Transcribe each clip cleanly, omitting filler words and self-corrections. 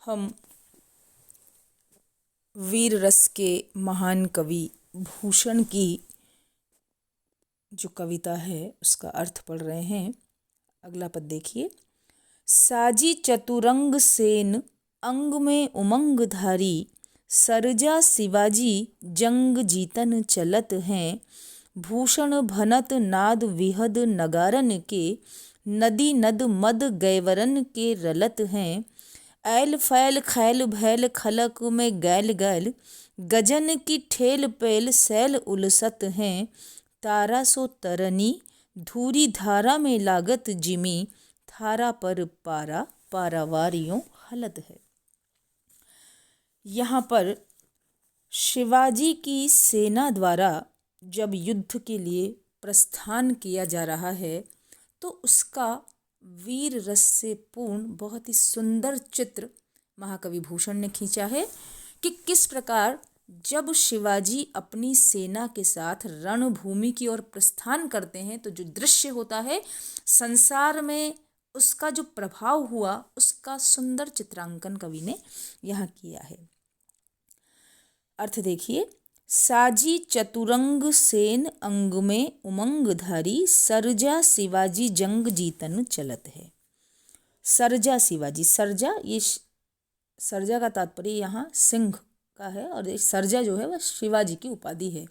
हम वीर रस के महान कवि भूषण की जो कविता है उसका अर्थ पढ़ रहे हैं। अगला पद देखिए। साजी चतुरंग सेन अंग में उमंग धारी, सरजा शिवाजी जंग जीतन चलत हैं। भूषण भनत नाद विहद नगारन के, नदी नद मद गैवरन के रलत हैं। ऐल फैल खैल भैल खलक में गैल गैल, गजन की ठेल पेल सैल उलसत हैं। तारा सो तरनी धूरी धारा में लागत जिमी, थारा पर पारा पारावारियों हलत है। यहाँ पर शिवाजी की सेना द्वारा जब युद्ध के लिए प्रस्थान किया जा रहा है तो उसका वीर रस से पूर्ण बहुत ही सुंदर चित्र महाकवि भूषण ने खींचा है कि किस प्रकार जब शिवाजी अपनी सेना के साथ रणभूमि की ओर प्रस्थान करते हैं तो जो दृश्य होता है, संसार में उसका जो प्रभाव हुआ उसका सुंदर चित्रांकन कवि ने यहाँ किया है। अर्थ देखिए। साजी चतुरंग सेन अंग में उमंग धारी, सरजा शिवाजी जंग जीतन चलत है। सरजा शिवाजी, सरजा ये सरजा का तात्पर्य यहाँ सिंह का है और ये सरजा जो है वह शिवाजी की उपाधि है।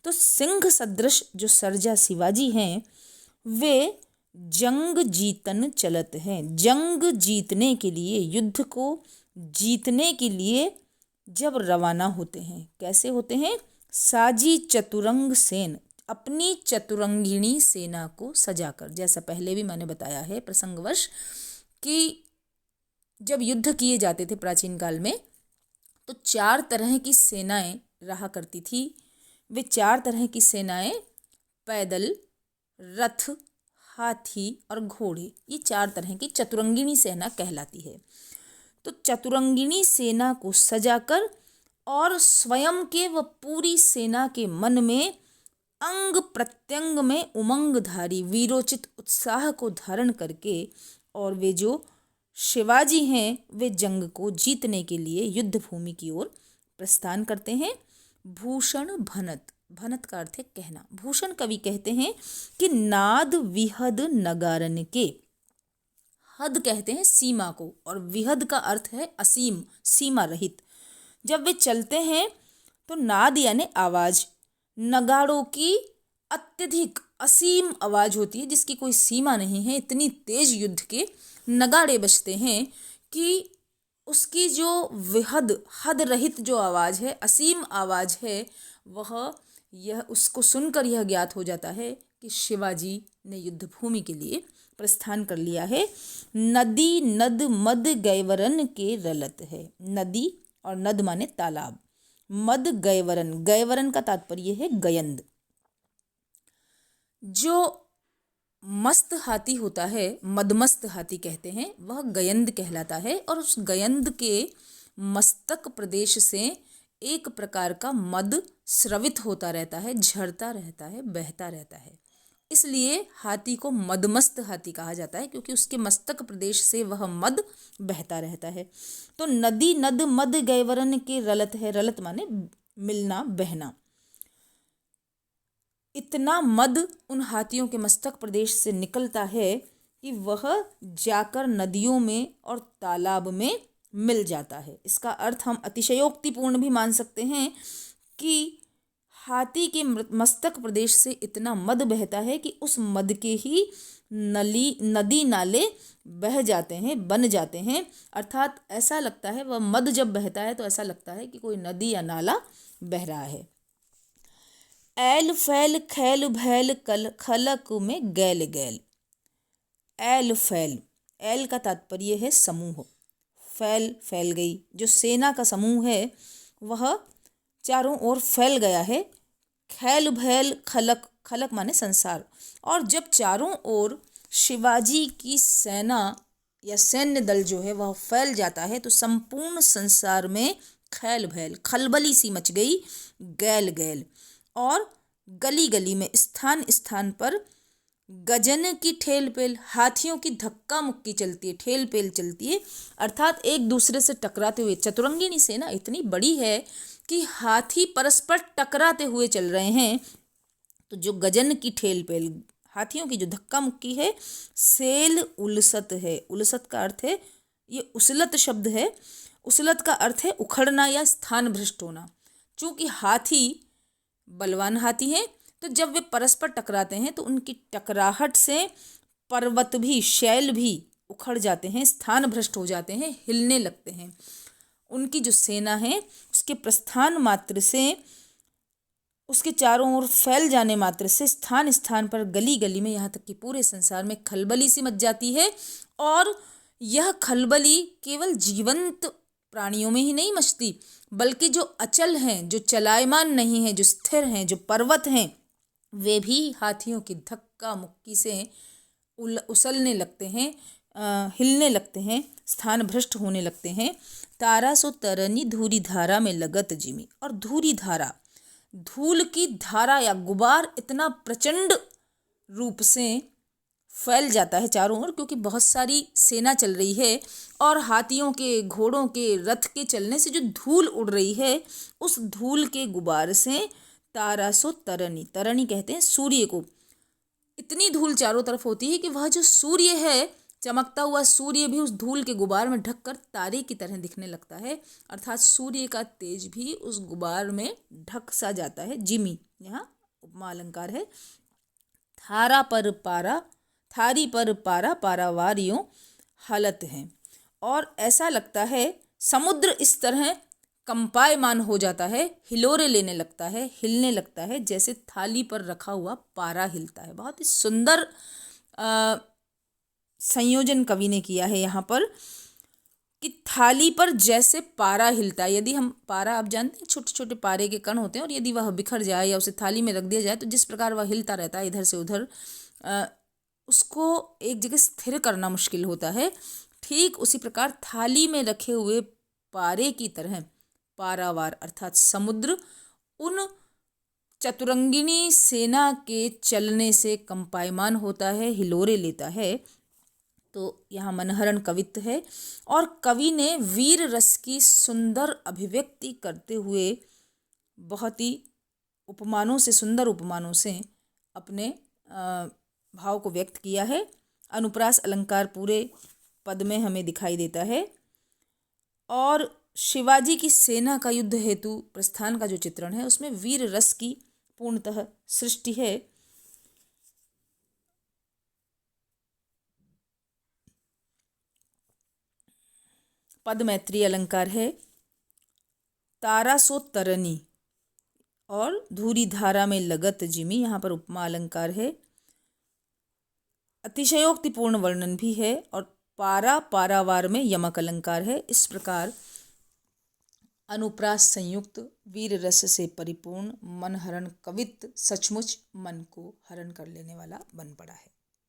तो सिंह सदृश जो सरजा शिवाजी हैं वे जंग जीतन चलत हैं। जंग जीतने के लिए, युद्ध को जीतने के लिए जब रवाना होते हैं, कैसे होते हैं? साजी चतुरंग सेन, अपनी चतुरंगिणी सेना को सजाकर। जैसा पहले भी मैंने बताया है प्रसंगवश कि जब युद्ध किए जाते थे प्राचीन काल में तो 4 तरह की सेनाएं रहा करती थी। वे 4 तरह की सेनाएं पैदल, रथ, हाथी और घोड़े, ये 4 तरह की चतुरंगिणी सेना कहलाती है। तो चतुरंगिणी सेना को सजाकर और स्वयं के व पूरी सेना के मन में अंग प्रत्यंग में उमंगधारी वीरोचित उत्साह को धारण करके और वे जो शिवाजी हैं वे जंग को जीतने के लिए युद्ध भूमि की ओर प्रस्थान करते हैं। भूषण भनत, भनत का अर्थ है कहना। भूषण कवि कहते हैं कि नाद विहद नगारन के, हद कहते हैं सीमा को और विहद का अर्थ है असीम, सीमा रहित। जब वे चलते हैं तो नाद यानी आवाज, नगाड़ों की अत्यधिक असीम आवाज होती है जिसकी कोई सीमा नहीं है। इतनी तेज युद्ध के नगाड़े बजते हैं कि उसकी जो विहद, हद रहित जो आवाज है, असीम आवाज है, वह यह उसको सुनकर यह ज्ञात हो जाता है कि शिवाजी ने युद्ध भूमि के लिए प्रस्थान कर लिया है। नदी नद मद गैवरन के रलत है। नदी और नद माने तालाब, मद गैवरन, गैवरन का तात्पर्य है गयंद। जो मस्त हाथी होता है, मदमस्त हाथी कहते हैं, वह गयंद कहलाता है और उस गयंद के मस्तक प्रदेश से एक प्रकार का मद स्रवित होता रहता है, झरता रहता है, बहता रहता है। इसलिए हाथी को मदमस्त हाथी कहा जाता है क्योंकि उसके मस्तक प्रदेश से वह मद बहता रहता है। तो नदी नद मद गैवरन के रलत है, रलत माने मिलना, बहना। इतना मद उन हाथियों के मस्तक प्रदेश से निकलता है कि वह जाकर नदियों में और तालाब में मिल जाता है। इसका अर्थ हम अतिशयोक्तिपूर्ण भी मान सकते हैं कि हाथी के मस्तक प्रदेश से इतना मद बहता है कि उस मद के ही नदी नाले बह जाते हैं, बन जाते हैं। अर्थात ऐसा लगता है, वह मद जब बहता है तो ऐसा लगता है कि कोई नदी या नाला बह रहा है। ऐल फैल खैल भैल खलक में गैल गैल। ऐल फैल, ऐल का तात्पर्य है समूह, फैल फैल गई, जो सेना का समूह है वह चारों ओर फैल गया है। खैल भैल खलक, खलक माने संसार। और जब चारों ओर शिवाजी की सेना या सैन्य दल जो है वह फैल जाता है तो संपूर्ण संसार में खैल भैल, खलबली सी मच गई, गैल गैल। और गली गली में, स्थान स्थान पर गजन की ठेल पेल, हाथियों की धक्का मुक्की चलती है, ठेल पेल चलती है, अर्थात एक दूसरे से टकराते हुए। चतुरंगिनी सेना इतनी बड़ी है कि हाथी परस्पर टकराते हुए चल रहे हैं। तो जो गजन की ठेल पेल, हाथियों की जो धक्का मुक्की है, सेल उलसत है। उलसत का अर्थ है, ये उसलत शब्द है, उसलत का अर्थ है उखड़ना या स्थान भ्रष्ट होना। चूंकि हाथी बलवान हाथी हैं, तो जब वे परस्पर टकराते हैं तो उनकी टकराहट से पर्वत भी, शैल भी उखड़ जाते हैं, स्थान भ्रष्ट हो जाते हैं, हिलने लगते हैं। उनकी जो सेना है उसके प्रस्थान मात्र से, उसके चारों ओर फैल जाने मात्र से स्थान स्थान पर, गली गली में, यहाँ तक कि पूरे संसार में खलबली सी मच जाती है। और यह खलबली केवल जीवंत प्राणियों में ही नहीं मचती, बल्कि जो अचल हैं, जो चलायमान नहीं हैं, जो स्थिर हैं, जो पर्वत हैं, वे भी हाथियों की धक्का मुक्की से उछलने लगते हैं, हिलने लगते हैं, स्थान भ्रष्ट होने लगते हैं। तारा सो तरनी धूरी धारा में लगत जिमी। और धूरी धारा, धूल की धारा या गुबार इतना प्रचंड रूप से फैल जाता है चारों ओर, क्योंकि बहुत सारी सेना चल रही है और हाथियों के, घोड़ों के, रथ के चलने से जो धूल उड़ रही है, उस धूल के गुबार से तारा सो तरनी, तरनी कहते हैं सूर्य को, इतनी धूल चारों तरफ होती है कि वह जो सूर्य है, चमकता हुआ सूर्य भी उस धूल के गुबार में ढककर तारे की तरह दिखने लगता है। अर्थात सूर्य का तेज भी उस गुबार में ढक सा जाता है। जिमी यहाँ उपमा अलंकार है। थारा पर पारा, थारी पर पारा, पारावारियों हालत है। और ऐसा लगता है समुद्र इस तरह कंपायमान हो जाता है, हिलोरे लेने लगता है, हिलने लगता है, जैसे थाली पर रखा हुआ पारा हिलता है। बहुत ही सुंदर संयोजन कवि ने किया है यहाँ पर कि थाली पर जैसे पारा हिलता है। यदि हम पारा, आप जानते हैं छोटे छोटे पारे के कण होते हैं, और यदि वह बिखर जाए या उसे थाली में रख दिया जाए तो जिस प्रकार वह हिलता रहता है इधर से उधर, उसको एक जगह स्थिर करना मुश्किल होता है। ठीक उसी प्रकार थाली में रखे हुए पारे की तरह पारावार अर्थात समुद्र उन चतुरंगिनी सेना के चलने से कंपायमान होता है, हिलोरे लेता है। तो यहाँ मनहरण कवित्व है और कवि ने वीर रस की सुंदर अभिव्यक्ति करते हुए बहुत ही उपमानों से, सुंदर उपमानों से अपने भाव को व्यक्त किया है। अनुप्रास अलंकार पूरे पद में हमें दिखाई देता है। और शिवाजी की सेना का युद्ध हेतु प्रस्थान का जो चित्रण है उसमें वीर रस की पूर्णतः सृष्टि है। पद मैत्री अलंकार है। तारा सो तरनी और धूरी धारा में लगत जिमी, यहाँ पर उपमा अलंकार है। अतिशयोक्तिपूर्ण वर्णन भी है और पारा, पारावार में यमक अलंकार है। इस प्रकार अनुप्रास संयुक्त वीर रस से परिपूर्ण मनहरण कवित्व सचमुच मन को हरण कर लेने वाला बन पड़ा है।